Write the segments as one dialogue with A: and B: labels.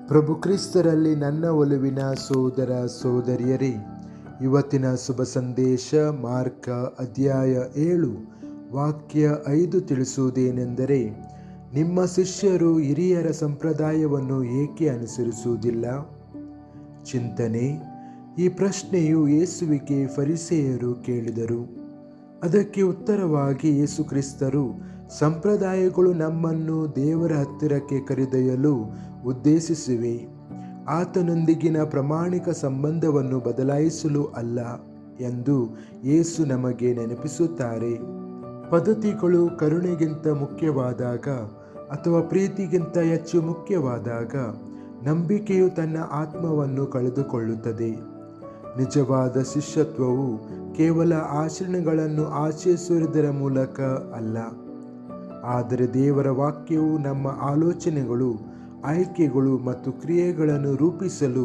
A: ಪ್ರಭು ಕ್ರಿಸ್ತರಲ್ಲಿ ನನ್ನ ಒಲುವಿನ ಸೋದರ ಸೋದರಿಯರೇ, ಇವತ್ತಿನ ಶುಭ ಸಂದೇಶ ಮಾರ್ಕ ಅಧ್ಯಾಯ 7 ವಾಕ್ಯ 5 ತಿಳಿಸುವುದೇನೆಂದರೆ, ನಿಮ್ಮ ಶಿಷ್ಯರು ಹಿರಿಯರ ಸಂಪ್ರದಾಯವನ್ನು ಏಕೆ ಅನುಸರಿಸುವುದಿಲ್ಲ? ಚಿಂತನೆ. ಈ ಪ್ರಶ್ನೆಯು ಯೇಸುವಿಗೆ ಫರಿಸೇಯರು ಕೇಳಿದರು. ಅದಕ್ಕೆ ಉತ್ತರವಾಗಿ ಯೇಸು ಕ್ರಿಸ್ತರು, ಸಂಪ್ರದಾಯಗಳು ನಮ್ಮನ್ನು ದೇವರ ಹತ್ತಿರಕ್ಕೆ ಕರೆದೊಯ್ಯಲು ಉದ್ದೇಶಿಸಿವೆ, ಆತನೊಂದಿಗಿನ ಪ್ರಾಮಾಣಿಕ ಸಂಬಂಧವನ್ನು ಬದಲಾಯಿಸಲು ಅಲ್ಲ ಎಂದು ಯೇಸು ನಮಗೆ ನೆನಪಿಸುತ್ತಾರೆ. ಪದ್ಧತಿಗಳು ಕರುಣೆಗಿಂತ ಮುಖ್ಯವಾದಾಗ ಅಥವಾ ಪ್ರೀತಿಗಿಂತ ಹೆಚ್ಚು ಮುಖ್ಯವಾದಾಗ ನಂಬಿಕೆಯು ತನ್ನ ಆತ್ಮವನ್ನು ಕಳೆದುಕೊಳ್ಳುತ್ತದೆ. ನಿಜವಾದ ಶಿಷ್ಯತ್ವವು ಕೇವಲ ಆಚರಣೆಗಳನ್ನು ಆಚರಿಸುವುದರ ಮೂಲಕ ಅಲ್ಲ, ಆದರೆ ದೇವರ ವಾಕ್ಯವು ನಮ್ಮ ಆಲೋಚನೆಗಳು, ಆಯ್ಕೆಗಳು ಮತ್ತು ಕ್ರಿಯೆಗಳನ್ನು ರೂಪಿಸಲು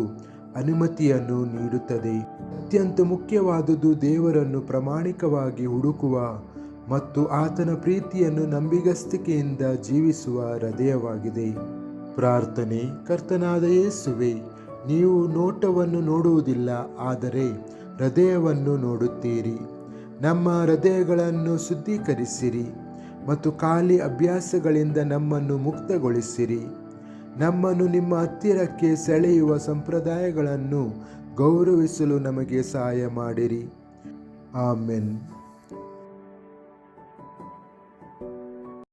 A: ಅನುಮತಿಯನ್ನು ನೀಡುತ್ತದೆ. ಅತ್ಯಂತ ಮುಖ್ಯವಾದುದು ದೇವರನ್ನು ಪ್ರಾಮಾಣಿಕವಾಗಿ ಹುಡುಕುವ ಮತ್ತು ಆತನ ಪ್ರೀತಿಯನ್ನು ನಂಬಿಗಸ್ತಿಕೆಯಿಂದ ಜೀವಿಸುವ ಹೃದಯವಾಗಿದೆ. ಪ್ರಾರ್ಥನೆ. ಕರ್ತನಾದ ಯೇಸುವೇ, ನೀವು ನೋಟವನ್ನು ನೋಡುವುದಿಲ್ಲ, ಆದರೆ ಹೃದಯವನ್ನು ನೋಡುತ್ತೀರಿ. ನಮ್ಮ ಹೃದಯಗಳನ್ನು ಶುದ್ಧೀಕರಿಸಿರಿ ಮತ್ತು ಖಾಲಿ ಅಭ್ಯಾಸಗಳಿಂದ ನಮ್ಮನ್ನು ಮುಕ್ತಗೊಳಿಸಿರಿ. ನಮ್ಮನ್ನು ನಿಮ್ಮ ಹತ್ತಿರಕ್ಕೆ ಸೆಳೆಯುವ ಸಂಪ್ರದಾಯಗಳನ್ನು ಗೌರವಿಸಲು ನಮಗೆ ಸಹಾಯ ಮಾಡಿರಿ. ಆಮೆನ್.